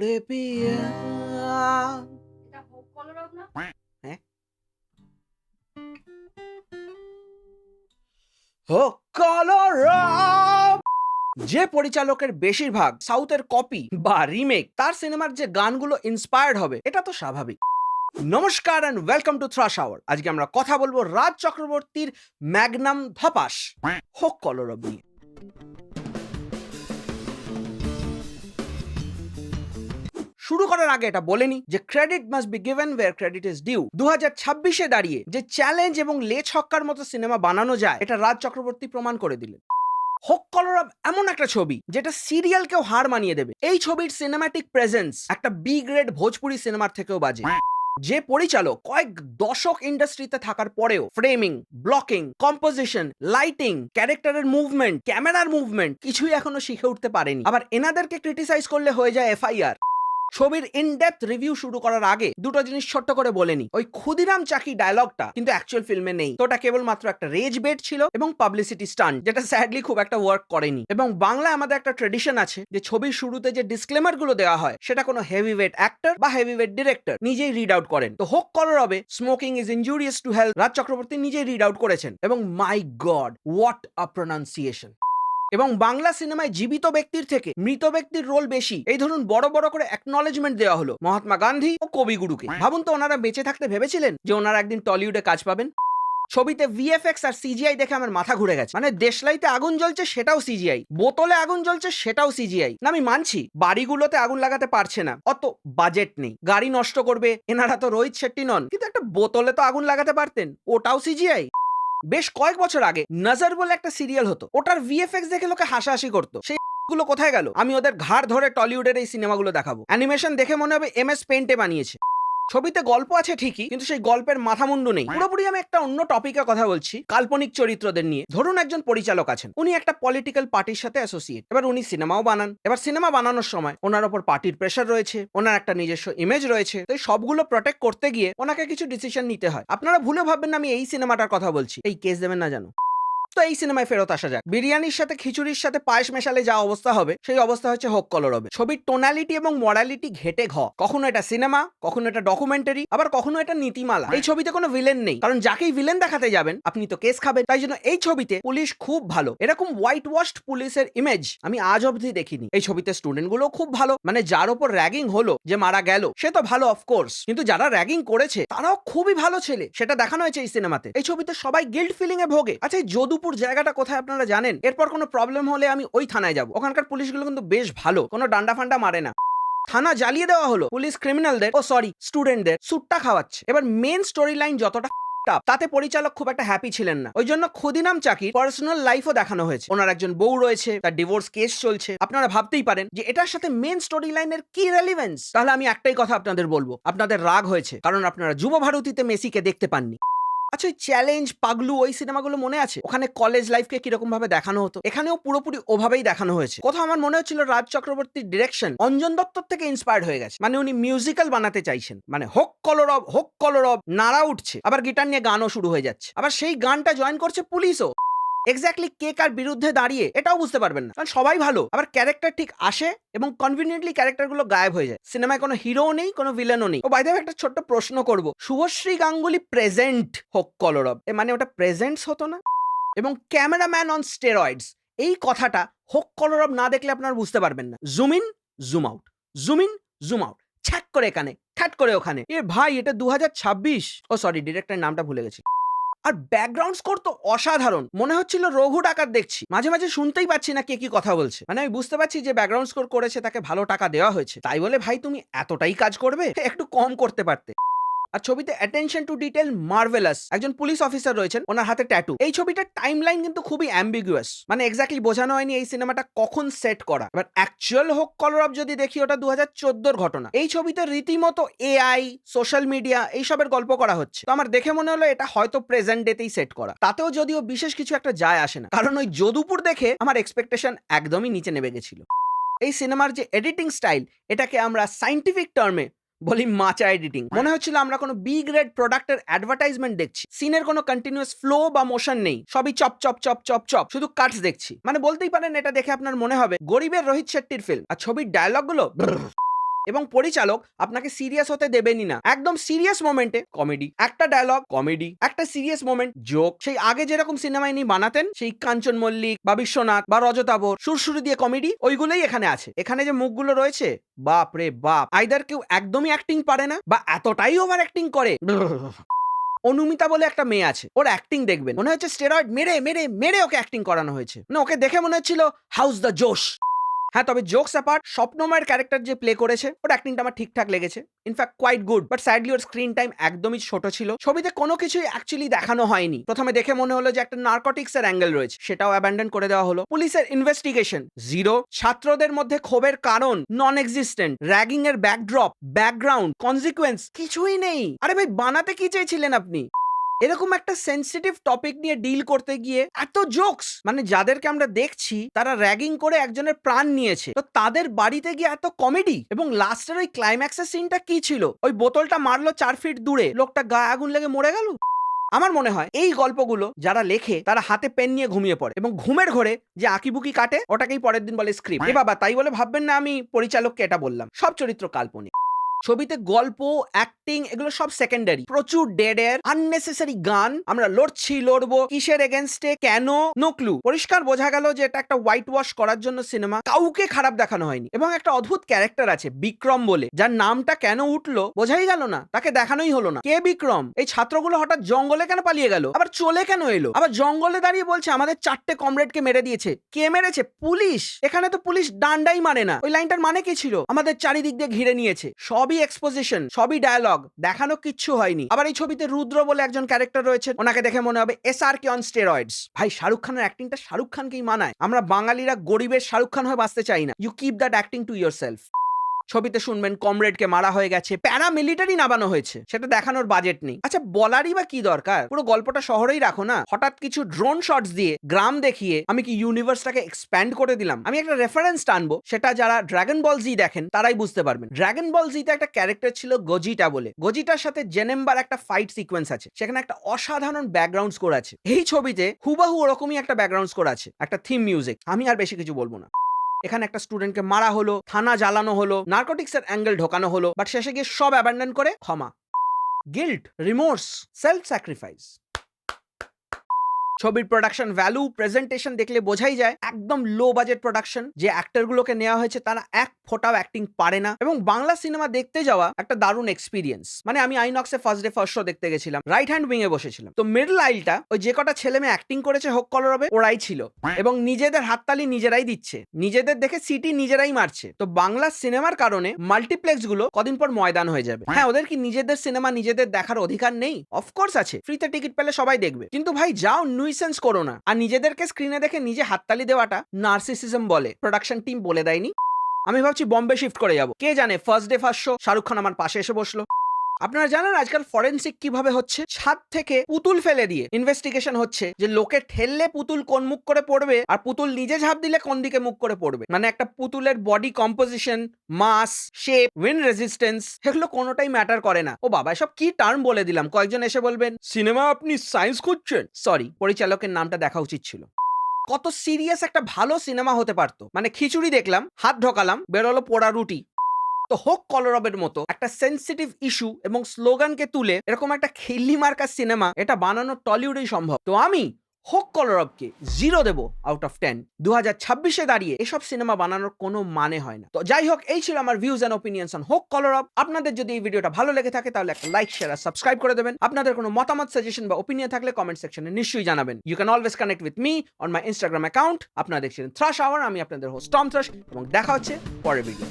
রে পিয়া। এটা হোক কলরব না? হ্যাঁ, হোক কলরব। যে পরিচালকের বেশিরভাগ সাউথের কপি বা রিমেক, তার সিনেমার যে গানগুলো ইন্সপায়ার্ড হবে এটা তো স্বাভাবিক। নমস্কার and welcome to thrash hour. আজকে আমরা কথা বলবো রাজ চক্রবর্তীর ম্যাগনাম ধপাস হোক কলরব নিয়ে। শুরু করার আগে এটা বলেনি যে credit must be given where credit is due. 2026-এ দাঁড়িয়ে যে চ্যালেঞ্জ এবং লে ছক্কার মতো সিনেমা বানানো যায় এটা রাজ চক্রবর্তী প্রমাণ করে দিলেন। হোক কলরব এমন একটা ছবি যেটা সিরিয়ালকেও হার মানিয়ে দেবে। এই ছবির সিনেম্যাটিক প্রেজেন্স একটা বি গ্রেড ভোজপুরি সিনেমার থেকেও বাজে। যে পরিচালক কয়েক দশক ইন্ডাস্ট্রিতে থাকার পরেও ফ্রেমিং, ব্লকিং, কম্পোজিশন, লাইটিং, ক্যারেক্টারের মুভমেন্ট, ক্যামেরার মুভমেন্ট কিছুই এখনো শিখে উঠতে পারেনি, আবার এনাদেরকে ক্রিটিসাইজ করলে হয়ে যায় এফআইআর। ছবির ইনডেপথ রিভিউ শুরু করার আগে দুটো জিনিস ছোট্ট করে বলেনি। ওই ক্ষুদিরাম চাকি ডায়লগটা কিন্তু অ্যাকচুয়াল ফিল্মে নেই, তো ওটা কেবলমাত্র একটা রেজ বেট ছিল এবং পাবলিসিটি স্টান্ট, যেটা স্যাডলি খুব একটা ওয়ার্ক করেনি। এবং বাংলায় আমাদের একটা ট্রেডিশন আছে যে ছবির শুরুতে যে ডিসক্লেমার গুলো দেওয়া হয় সেটা কোনো হেভিওয়েট অ্যাক্টর বা হেভিওয়েট ডিরেক্টর নিজেই রিড আউট করেন। তো হোক কলরবে smoking is injurious to health Raj Chakraborty নিজেই রিড আউট করেছেন, এবং my god what a pronunciation. এবং বাংলা সিনেমায় জীবিত ব্যক্তির থেকে মৃত ব্যক্তির রোল বেশি, এই ধরুন বড় বড় করে অ্যাকনলেজমেন্ট দেওয়া হলো মহাত্মা গান্ধী ও কবিগুরুকে। ভাবুন তো, ওনারা বেঁচে থাকতে ভেবেছিলেন যে ওনারা একদিন টলিউডে কাজ পাবেন? ছবিতে ভিএফএক্স আর সিজিআই দেখে আমার মাথা ঘুরে গেছে। মানে দেশলাইতে আগুন জ্বলছে সেটাও সিজিআই, বোতলে আগুন জ্বলছে সেটাও সিজিআই। না, আমি মানছি বাড়িগুলোতে আগুন লাগাতে পারছে না, অত বাজেট নেই, গাড়ি নষ্ট করবে, এনারা তো রোহিত শেট্টি নন, কিন্তু একটা বোতলে তো আগুন লাগাতে পারতেন, ওটাও সিজিআই। বেশ কয়েক বছর আগে নজর বলে একটা সিরিয়াল হতো, ওটার ভিএফএক্স দেখে লোকে হাসাহাসি করতো। সেই গুলো কোথায় গেল? আমি ওদের ঘাড় ধরে টলিউডের এই সিনেমাগুলো দেখাবো। অ্যানিমেশন দেখে মনে হবে এমএস পেইন্টে বানিয়েছে। ছবিতে গল্প আছে ঠিকই, কিন্তু সেই গল্পের মাথামুন্ডু নেই। পুরোপুরি আমি একটা অন্য টপিকে কথা বলছি, কাল্পনিক চরিত্রদের নিয়ে। ধরুন একজন পরিচালক আছেন, উনি একটা পলিটিক্যাল পার্টির সাথে অ্যাসোসিয়েট, এবার উনি সিনেমাও বানান। এবার সিনেমা বানানোর সময় ওনার ওপর পার্টির প্রেশার রয়েছে, ওনার একটা নিজস্ব ইমেজ রয়েছে, তো এই সবগুলো প্রোটেক্ট করতে গিয়ে ওনাকে কিছু ডিসিশন নিতে হয়। আপনারা ভুলে ভাববেন না আমি এই সিনেমাটার কথা বলছি, এই কেস দেবেন না জানো। তো এই সিনেমায় ফেরত আসা যাক। বিরিয়ানির সাথে খিচুড়ির সাথে পায়েস মেশালে যা অবস্থা হবে, সেই অবস্থা হচ্ছে হোক কলরবে। ছবির টোনালিটি এবং মরালিটি ঘেটে ঘ। কখনো এটা সিনেমা, কখনো এটা ডকুমেন্টারি, আবার কখনো এটা নীতিমালা। এই ছবিতে কোনো ভিলেন নেই, কারণ যাকেই ভিলেন দেখাতে যাবেন আপনি তো কেস খাবেন। তাই জন্য এই ছবিতে পুলিশ খুব ভালো। এরকম হোয়াইট ওয়াশড পুলিশের ইমেজ আমি আজ অবধি দেখিনি। এই ছবিতে স্টুডেন্ট গুলো খুব ভালো, মানে যার উপর র্যাগিং হলো, যে মারা গেল, সে তো ভালো অফকোর্স, কিন্তু যারা র্যাগিং করেছে তারাও খুবই ভালো ছেলে, সেটা দেখানো হয়েছে এই সিনেমাতে। এই ছবিতে সবাই গিল্ট ফিলিং এ ভোগে। আচ্ছা, এই যদুপুর জায়গাটা কোথায় আপনারা জানেন? এরপর কোনো প্রবলেম হলে আমি ওই থানায় যাব, ওখানকার পুলিশগুলো কিন্তু বেশ ভালো, কোনো ডান্ডা ফান্ডা মারে না। থানা জ্বালিয়ে দেওয়া হলো, পুলিশ ক্রিমিনালদের স্টুডেন্টদের সুটটা খাওয়াচ্ছে। এবার মেন স্টোরি লাইন যতটা তাতে পরিচালক খুব একটা হ্যাপি ছিলেন না, ওই জন্য ক্ষুদিরাম চাকির পার্সোনাল লাইফও দেখানো হয়েছে। ওনার একজন বউ রয়েছে, তার ডিভোর্স কেস চলছে। আপনারা ভাবতেই পারেন যে এটার সাথে মেন স্টোরি লাইনের কি রেলিভেন্স। তাহলে আমি একটাই কথা আপনাদের বলবো, আপনাদের রাগ হয়েছে, কারণ আপনারা যুব ভারতীতে মেসিকে দেখতে পাননি। আচ্ছা, ওই চ্যালেঞ্জ, পাগলু, ওই সিনেমাগুলো মনে আছে? ওখানে কলেজ লাইফকে কিরকম ভাবে দেখানো হতো, এখানেও পুরোপুরি ওভাবেই দেখানো হয়েছে। কোথাও আমার মনে হচ্ছিল রাজ চক্রবর্তীর ডিরেকশন অঞ্জন দত্তর থেকে ইন্সপায়ার্ড হয়ে গেছে, মানে উনি মিউজিক্যাল বানাতে চাইছেন। মানে হোক কলরব নাড়া উঠছে, আবার গিটার নিয়ে গানও শুরু হয়ে যাচ্ছে, আবার সেই গানটা জয়েন করছে পুলিশও। এক্স্যাক্টলি কে কার বিরুদ্ধে দাঁড়িয়ে এটাও বুঝতে পারবেন না, কারণ সবাই ভালো, আবার ক্যারেক্টার ঠিক আসে এবং কনভিনিয়েন্টলি ক্যারেক্টারগুলো গায়েব হয়ে যায়। সিনেমায় কোনো হিরোও নেই, কোনো ভিলেনও নেই। ও বাই দ্য ওয়ে, একটা ছোট্ট প্রশ্ন করব, শুভশ্রী গাঙ্গুলি প্রেজেন্ট হোক কলরব, মানে ওটা প্রেজেন্টস হতো না? এবং ক্যামেরাম্যান অন স্টেরয়েডস, এই কথাটা হোক কলরব না দেখলে আপনারা বুঝতে পারবেন না। Zoom in, zoom out, zoom in, zoom out, ছ্যাক করে এখানে, খ্যাট করে ওখানে। এ ভাই, এটা 2026। ও সরি, ডিরেক্টরের নামটা ভুলে গেছি। আর ব্যাকগ্রাউন্ড স্কোর তো অসাধারণ, মনে হচ্ছিল রঘু ডাকাত দেখছি। মাঝে মাঝে শুনতেই পাচ্ছি না কে কি কথা বলছে, মানে আমি বুঝতে পারছি যে ব্যাকগ্রাউন্ড স্কোর করেছে তাকে ভালো টাকা দেওয়া হয়েছে, তাই বলে ভাই তুমি এতটাই কাজ করবে? একটু কম করতে পারতে। আর ছবিতে অ্যাটেনশন টু ডিটেল মার্ভেলাস। একজন পুলিশ অফিসার রয়েছেন, ওনার হাতে ট্যাটু। এই ছবিটার টাইমলাইন কিন্তু খুবই অ্যাম্বিগুয়াস, মানে এক্স্যাক্টলি বোঝানো হয়নি এই সিনেমাটা কখন সেট করা। এবার অ্যাকচুয়াল হোক কলরব যদি দেখি, ওটা 2014-র ঘটনা। এই ছবিতে রীতিমতো এআই, সোশ্যাল মিডিয়া এইসবের গল্প করা হচ্ছে, তো আমার দেখে মনে হলো এটা হয়তো প্রেজেন্ট ডেতেই সেট করা। তাতেও যদিও বিশেষ কিছু একটা যায় আসে না, কারণ ওই যদুপুর দেখে আমার এক্সপেকটেশন একদমই নিচে নেমে গেছিল। এই সিনেমার যে এডিটিং স্টাইল, এটাকে আমরা সাইন্টিফিক টার্মে বলি মাচা এডিটিং। মনে হচ্ছিল আমরা কোনো বি গ্রেড প্রোডাক্টের অ্যাডভার্টাইজমেন্ট দেখছি। সিনের কোনো কন্টিনিউয়াস ফ্লো বা মোশন নেই, সবই chop chop chop chop chop, শুধু কাটস দেখছি। মানে বলতেই পারেন এটা দেখে আপনার মনে হবে গরিবের রোহিত শেট্টির ফিল্ম। আর ছবির ডায়লগগুলো এবং পরিচালক আপনাকে সিরিয়াস হতে দেবেনই না। একদম সিরিয়াস মোমেন্টে কমেডি, একটা ডায়লগ কমেডি, একটা সিরিয়াস মোমেন্ট জোক। সেই আগে যেরকম সিনেমা ইনি বানাতেন, সেই কাঞ্চন মল্লিক বা বিশ্বনাথ বা রজতাভ সুরসুরি দিয়ে কমেডি, ওইগুলোই এখানে আছে। এখানে যে মুখগুলো রয়েছে, বাপ রে বাপ, আইদার কেউ একদমই অ্যাক্টিং পারে না বা এতটাই ওভার অ্যাক্টিং করে। অনুমিতা বলে একটা মেয়ে আছে, ওর অ্যাক্টিং দেখবেন মনে হচ্ছে স্টেরয়েড মেরে মেরে মেরে ওকে অ্যাক্টিং করানো হয়েছে। মানে ওকে দেখে মনে হচ্ছিল হাউস দ্য জোশ। হ্যাঁ, তবে জোকস অ্যাপার্ট, স্বপ্নময়ের ক্যারেক্টার যে প্লে করেছে ওর অ্যাক্টিংটা আমার ঠিকঠাক লেগেছে, in fact quite good. But sadly ওর স্ক্রিন টাইম একদমই ছোট ছিল। ছবিতে কোনো কিছুই অ্যাকচুয়ালি দেখানো হয়নি। প্রথমে দেখে মনে হলো যে একটা নার্কোটিক্স এর অ্যাঙ্গেল রয়েছে, সেটাও অ্যাবান্ডন করে দেওয়া হলো। পুলিশের ইনভেস্টিগেশন জিরো, ছাত্রদের মধ্যে ক্ষোভের কারণ নন এক্সিস্টেন্ট, র্যাগিং এর ব্যাকড্রপ, ব্যাকগ্রাউন্ড, কনসিকুয়েন্স কিছুই নেই। আরে ভাই, বানাতে কি চেয়েছিলেন আপনি? এরকম একটা সেন্সিটিভ টপিক নিয়ে ডিল করতে গিয়ে এত জোকস, মানে যাদেরকে আমরা দেখছি তারা র্যাগিং করে একজনের প্রাণ নিয়েছে, তো তাদের বাড়িতে গিয়ে এত কমেডি। এবং লাস্টের ওই ক্লাইম্যাক্সের সিনটা কি ছিল? ওই বোতলটা মারলো 4 ফিট দূরে, লোকটা গায়ে আগুন লেগে মরে গেল। আমার মনে হয় এই গল্পগুলো যারা লেখে তারা হাতে পেন নিয়ে ঘুমিয়ে পড়ে এবং ঘুমের ঘরে যে আঁকিবুকি কাটে ওটাকেই পরের দিন বলে স্ক্রিপ্ট। এ বাবা, তাই বলে ভাববেন না আমি পরিচালককে এটা বললাম। সব চরিত্র কাল্পনিক। ছবিতে গল্প, অ্যাক্টিং এগুলো সব সেকেন্ডারি। প্রচুর ডেড এয়ার, আননেসেসারি গান, আমরা লড়বো কিসের এগেনস্টে, কেন, নো ক্লু। পরিষ্কার বোঝা গেল যে এটা একটা হোয়াইট ওয়াশ করার জন্য সিনেমা। কাউকে খারাপ দেখানো হয়নি। এবং একটা অদ্ভুত ক্যারেক্টার আছে বিক্রম বলে, যার নামটা কেন উঠলো বোঝাই গেল না, তাকে দেখানোই হলো না। কে বিক্রম? এই ছাত্রগুলো হঠাৎ জঙ্গলে কেন পালিয়ে গেল, আবার চলে কেন এলো, আবার জঙ্গলে দাঁড়িয়ে বলছে আমাদের 4টে কমরেডকে মেরে দিয়েছে। কে মেরেছে? পুলিশ। এখানে তো পুলিশ ডান্ডাই মারে না। ওই লাইনটার মানে কি ছিল? আমাদের চারিদিক দিয়ে ঘিরে নিয়েছে। সবই এক্সপোজিশন, সবই ডায়ালগ, দেখানো কিচ্ছু হয়নি। আবার এই ছবিতে রুদ্র বলে একজন ক্যারেক্টার রয়েছে, ওনাকে দেখে মনে হবে SRK অন স্টেরয়েডস। ভাই, শাহরুখ খানের অ্যাক্টিংটা শাহরুখ খানকেই মানায়। আমরা বাঙালিরা গরিবের শাহরুখ খান হয়ে বাঁচতে চাই না। You keep that acting to yourself. ছবিতে শুনবেন কমরেডকে মারা হয়ে গেছে, প্যারামিলিটারি নামানো হয়েছে, সেটা দেখানোর বাজেট নেই। আচ্ছা, বলারই বা কি দরকার? পুরো গল্পটা শহরেই রাখো না। হঠাৎ কিছু ড্রোন শটস দিয়ে গ্রাম দেখিয়ে আমি কি ইউনিভার্সটাকে এক্সপ্যান্ড করে দিলাম? আমি একটা রেফারেন্স টানবো, সেটা যারা ড্রাগন বল জি দেখেন তারাই বুঝতে পারবেন। ড্রাগন বল জিতে একটা ক্যারেক্টার ছিল গজিটা বলে। গজিটার সাথে জেনেম্বার একটা ফাইট সিকোয়েন্স আছে, সেখানে একটা অসাধারণ ব্যাকগ্রাউন্ড স্কোর আছে। এই ছবিতে হুবাহু ওরকমই একটা ব্যাকগ্রাউন্ড স্কোর আছে, একটা থিম মিউজিক। আমি আর বেশি কিছু বলবো না। এখানে একটা স্টুডেন্টকে মারা হলো, থানা জ্বালানো হলো, নার্কোটিক্সের অ্যাঙ্গেল ঢোকানো হলো, বাট শেষে গিয়ে সব অ্যাবান্ডন করে ক্ষমা, গিল্ট, রিমোর্স, সেলফ স্যাক্রিফাইস। ছবির প্রোডাকশন ভ্যালু, প্রেজেন্টেশন দেখলে বোঝাই যায় একদম লো বাজেট প্রোডাকশন। যে অ্যাক্টরগুলোকে নেওয়া হয়েছে তারা এক ফোটাও অ্যাক্টিং পারে না। এবং বাংলা সিনেমা দেখতে যাওয়া একটা দারুণ এক্সপিরিয়েন্স। মানে আমি আইনক্সে ফার্স্ট ডে ফার্স্ট শো দেখতে গেছিলাম, রাইট হ্যান্ড উইং এ বসেছিলাম। তো মিডল আইলটা ওই যে কটা ছেলে মেয়ে অ্যাক্টিং করেছে হোক কলরবে, ওরাই ছিল। এবং নিজেদের হাততালি নিজেরাই দিচ্ছে, নিজেদের দেখে সিটি নিজেরাই মারছে। তো বাংলা সিনেমার কারণে মাল্টিপ্লেক্স গুলো কদিন পর ময়দান হয়ে যাবে। হ্যাঁ, ওদের কি নিজেদের সিনেমা নিজেদের দেখার অধিকার নেই? অফকোর্স আছে, ফ্রিতে টিকিট পেলে সবাই দেখবে। কিন্তু ভাই যাও, নুইসেন্স করো না। আর নিজেদেরকে স্ক্রিনে দেখে নিজে হাততালি দেওয়াটা নার্সিসিজম বলে। প্রোডাকশন টিম বলে দেয়নি? আমি ভাবছি বম্বে শিফট করে যাব। কে জানে, first day first show Shahrukh Khan আমার পাশে এসে বসলো। আপনারা জানেন আজকাল ফরেন্সিক কিভাবে হচ্ছে? ছাদ থেকে পুতুল ফেলে দিয়ে ইনভেস্টিগেশন হচ্ছে, যে লোকে ঠেললে পুতুল কোন মুখ করে পড়বে আর পুতুল নিজে ঝাঁপ দিলে কোন দিকে মুখ করে পড়বে। মানে একটা পুতুলের বডি কম্পোজিশন, মাস, শেপ, উইন্ড রেজিস্ট্যান্স, এগুলো কোনোটাই ম্যাটার করে না। ও বাবা, সব কি টার্ম বলে দিলাম। কয়েকজন এসে বলবেন সিনেমা আপনি সায়েন্স করছেন। সরি, পরিচালকের নামটা দেখা উচিত ছিল। কত সিরিয়াস একটা ভালো সিনেমা হতে পারতো। মানে খিচুড়ি দেখলাম, হাত ঢোকালাম, বেরোলো পোড়া রুটি। তো হোক কলরবের মতো একটা সেন্সিটিভ ইস্যু এবং স্লোগানকে তুলে এরকম একটা খেললি মার্কা সিনেমা, এটা বানানো টলিউডেই সম্ভব। তো আমি হোক কলরবকে 0 দেবো আউট অফ 10। 2026-এ দাঁড়িয়ে এসব সিনেমা বানানোর কোনো মানে হয় না। তো যাই হোক, এই ছিল আমার ভিউজ এন্ড ওপিনিয়ন্স অন হোক কলরব। আপনাদের যদি এই ভিডিওটা ভালো লেগে থাকে তাহলে একটা লাইক, শেয়ার আর সাবস্ক্রাইব করে দেবেন। আপনাদের কোনো মতামত, সাজেশন বা ওপিনিয়ন থাকলে কমেন্ট সেকশনে নিশ্চয়ই জানাবেন। You can always connect with me on my Instagram account. আপনারা দেখছিলেন থ্রাশ আওয়ার, আমি আপনাদের হোস্ট টম থ্রাশ, এবং দেখা হচ্ছে পরের ভিডিও।